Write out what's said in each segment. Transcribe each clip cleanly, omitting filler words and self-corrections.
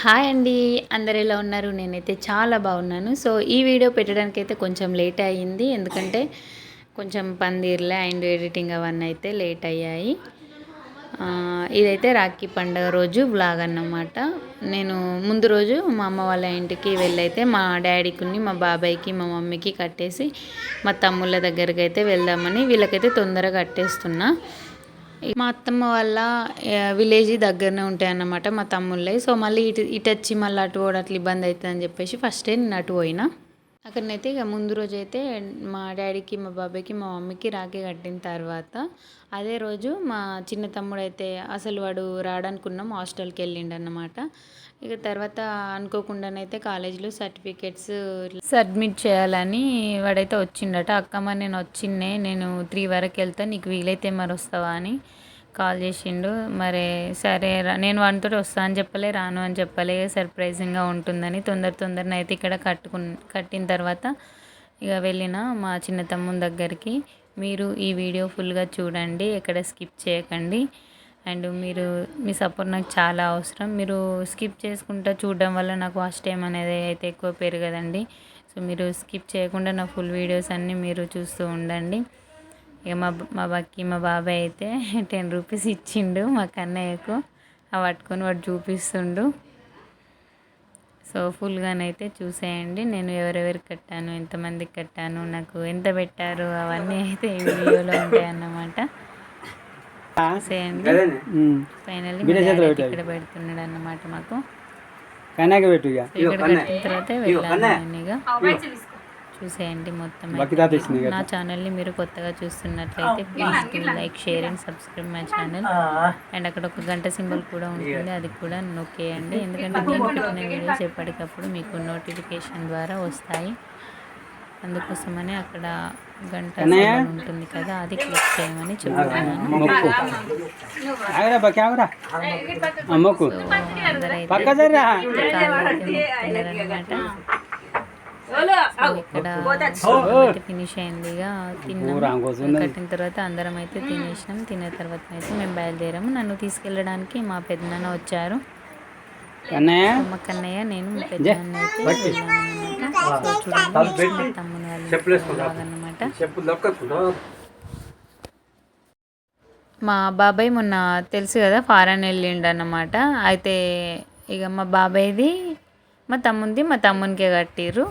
Hi అండి. అందరు ఎలా ఉన్నారు? నేనైతే చాలా బాగున్నాను. సో ఈ వీడియో పెట్టడానికైతే కొంచెం లేట్ అయ్యింది. ఎందుకంటే కొంచెం పందిర్లే అండ్ ఎడిటింగ్ అవన్నీ అయితే లేట్ అయ్యాయి. ఇదైతే రాఖీ పండుగ రోజు వ్లాగ్ అన్నమాట. నేను ముందు రోజు మా అమ్మ వాళ్ళ ఇంటికి వెళ్ళైతే మా డాడీకి, మా బాబాయ్కి, మా మమ్మీకి కట్టేసి మా తమ్ముళ్ళ దగ్గరికి అయితే వెళ్దామని వీళ్ళకైతే తొందరగా కట్టేస్తున్నా. మా అత్తమ్మ వాళ్ళ విలేజ్ దగ్గరనే ఉంటాయి అన్నమాట మా తమ్ముళ్ళవి. సో మళ్ళీ ఇటు వచ్చి మళ్ళీ అటు పోవడం అట్లా ఇబ్బంది అవుతుందని చెప్పేసి ఫస్టే నేను అటు పోయినా. అక్కడనైతే ఇక ముందు రోజు అయితే మా డాడీకి, మా బాబాయ్కి, మా మమ్మీకి రాఖీ కట్టిన తర్వాత అదే రోజు మా చిన్న తమ్ముడు అయితే అసలు వాడు రాడనుకున్నాం, హాస్టల్కి వెళ్ళిండు అన్నమాట. ఇక తర్వాత అనుకోకుండానైతే కాలేజీలో సర్టిఫికేట్స్ సబ్మిట్ చేయాలని వాడైతే వచ్చిండట. అక్కమ్మ నేను వచ్చిండే, నేను 3 వరకు వెళ్తా, నీకు వీలైతే మరి వస్తావా అని కాల్ చేసిండు. మరి సరే నేను వానితో వస్తా అని చెప్పలే, రాను అని చెప్పలే, సర్ప్రైజింగ్గా ఉంటుందని తొందరనే అయితే ఇక్కడ కట్టిన తర్వాత ఇక వెళ్ళిన మా చిన్న తమ్ముని దగ్గరికి. మీరు ఈ వీడియో ఫుల్గా చూడండి, ఎక్కడ స్కిప్ చేయకండి. అండ్ మీ సపోర్ట్ నాకు చాలా అవసరం. మీరు స్కిప్ చేసుకుంటూ చూడడం వల్ల నాకు వాచ్ టైం అనేది అయితే ఎక్కువ పెరగదండి. సో మీరు స్కిప్ చేయకుండా నా ఫుల్ వీడియోస్ అన్నీ మీరు చూస్తూ ఉండండి. ఇక మా బాబాయ్ అయితే 10 రూపీస్ ఇచ్చిండు మా కన్నయ్యకు. అవి పట్టుకొని వాడు చూపిస్తుండు. సో ఫుల్గానైతే చూసేయండి. నేను ఎవరెవరికి కట్టాను, ఎంతమందికి కట్టాను, నాకు ఎంత పెట్టారు, అవన్నీ అయితే ఈ వీడియోలో ఉంటాయి అన్నమాట. చూసేయండి. ఫైనల్లీ ఇక్కడ పెడుతున్నాడు అన్నమాట మాకు. ఇక్కడ కట్టిన తర్వాత వెళ్ళాను ఇక. చూసేయండి మొత్తం. నా ఛానల్ని మీరు కొత్తగా చూస్తున్నట్లయితే please like, share and subscribe my channel. And అక్కడ ఒక గంట సింబల్ కూడా ఉంటుంది, అది కూడా నొక్కేయండి. ఎందుకంటే నేను పెట్టిన వీడియోస్ ఎప్పటికప్పుడు మీకు నోటిఫికేషన్ ద్వారా వస్తాయి. అందుకోసమని అక్కడ గంట సింబల్ ఉంటుంది కదా, అది క్లిక్ చేయమని చెప్తున్నాను. ఇక్కడ ఫినిష్ అయింది. ఇక కట్టిన తర్వాత అందరం అయితే తినేసినాం. తిన్న తర్వాత అయితే మేము బయలుదేరాము. నన్ను తీసుకెళ్ళడానికి మా పెద్దనాన్న వచ్చారు. మా కన్నయ్య, నేను మా పెద్దనాన్న అయితే వెళ్ళామన్నమాట. చూడండి తమ్ముని వాళ్ళు అన్నమాట. మా బాబాయ్ మొన్న తెలుసు కదా ఫారెన్ వెళ్ళిండు అన్నమాట. అయితే ఇక మా బాబాయ్ది మా తమ్మునికే కట్టిర్రు.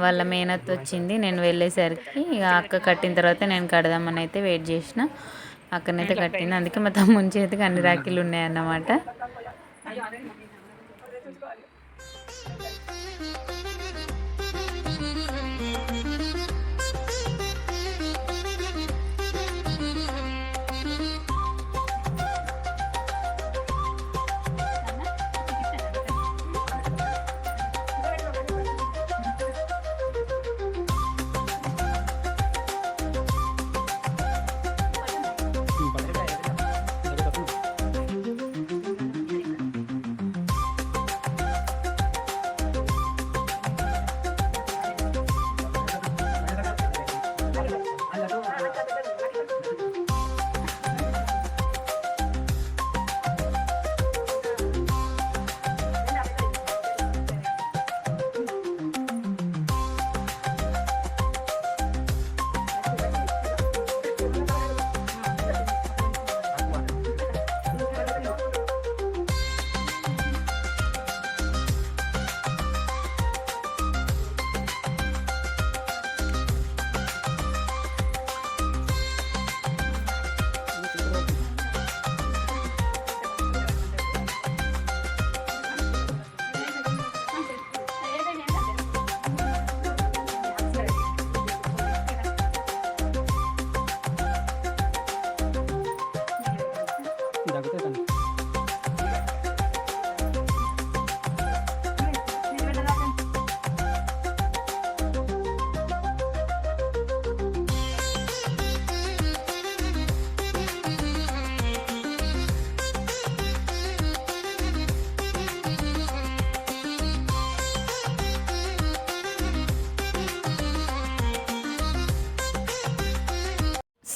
వాళ్ళ మేనత్ వచ్చింది నేను వెళ్ళేసరికి. ఇక అక్క కట్టిన తర్వాత నేను కడదామని అయితే వెయిట్ చేసిన. అక్కనైతే కట్టింది. అందుకే మా తమ్ముని చేతికి అన్ని రాఖీలు ఉన్నాయన్నమాట.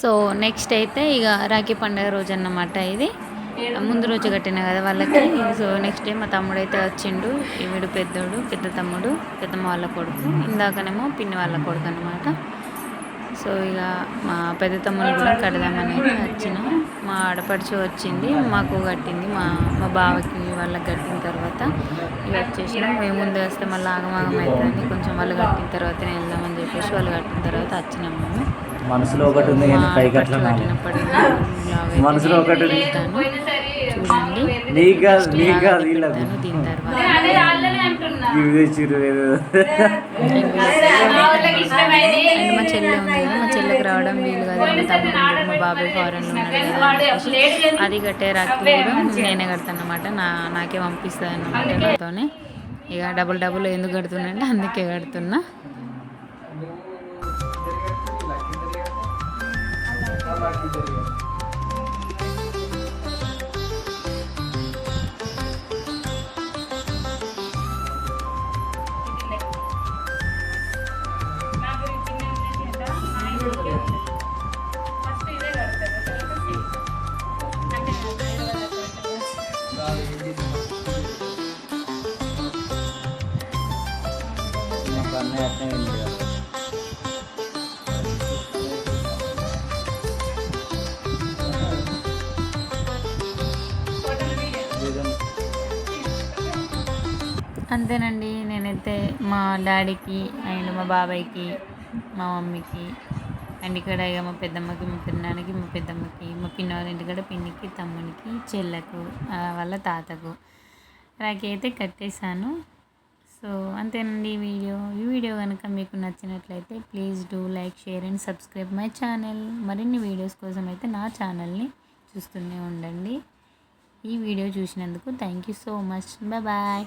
సో నెక్స్ట్ అయితే ఇక రాఖీ పండుగ రోజు అన్నమాట ఇది. ముందు రోజు కట్టిన కదా వాళ్ళకి. సో నెక్స్ట్ డే మా తమ్ముడు అయితే వచ్చిండు. ఈవిడు పెద్దోడు, పెద్ద తమ్ముడు, పెద్దమ్మ వాళ్ళ కొడుకు, ఇందాకనేమో పిన్ని వాళ్ళ కొడుకు అనమాట. సో ఇక మా పెద్ద తమ్ముడు కూడా కడదామని వచ్చిన. మా ఆడపడుచు వచ్చింది, మాకు కట్టింది, మా బావకి వాళ్ళకి కట్టిన తర్వాత ఇక వచ్చేసినాం. మేము ముందు వస్తే మళ్ళీ ఆగమాగం అవుతుంది, కొంచెం వాళ్ళు కట్టిన తర్వాతనే వెళ్దామని చెప్పేసి వాళ్ళు కట్టిన తర్వాత వచ్చినాం మేము. మనసులో ఒకటి ఉంది కానీ పైకి అట్లా మనసులో ఒకటి ఉంది చూడండి. నీకు కాదు దీని తర్వాత అండ్ మా చెల్లె ఉంది కదా, మా చెల్లెకి రావడం వీలు కదా, మా తమ్ముడు మా బాబాయ్ ఫారెన్లో ఉన్నాడు కదా, అది కట్టే రాఖీ కూడా నేనే కడతాను అనమాట. నాకే పంపిస్తుంది అన్నమాట నాతోనే. ఇక డబుల్ ఎందుకు కడుతున్నా అంటే అందుకే కడుతున్నా. అంతేనండి. నేనైతే మా డాడీకి అండ్ మా బాబాయ్కి, మా మమ్మీకి అండ్ ఇక్కడ ఇక మా పెద్దమ్మకి, మా పెద్దనాన్నకి, మా పెద్దమ్మకి, మా పిన్ని వాళ్ళ ఇంటికాడ పిన్నికి, తమ్మునికి, చెల్లకు, వాళ్ళ తాతకు రాఖీ అయితే కట్టేశాను. సో అంతేనండి ఈ వీడియో కనుక మీకు నచ్చినట్లయితే please do like, share and subscribe my channel. మరిన్ని వీడియోస్ కోసం అయితే నా ఛానల్ని చూస్తూనే ఉండండి. ఈ వీడియో చూసినందుకు thank you so much. Bye.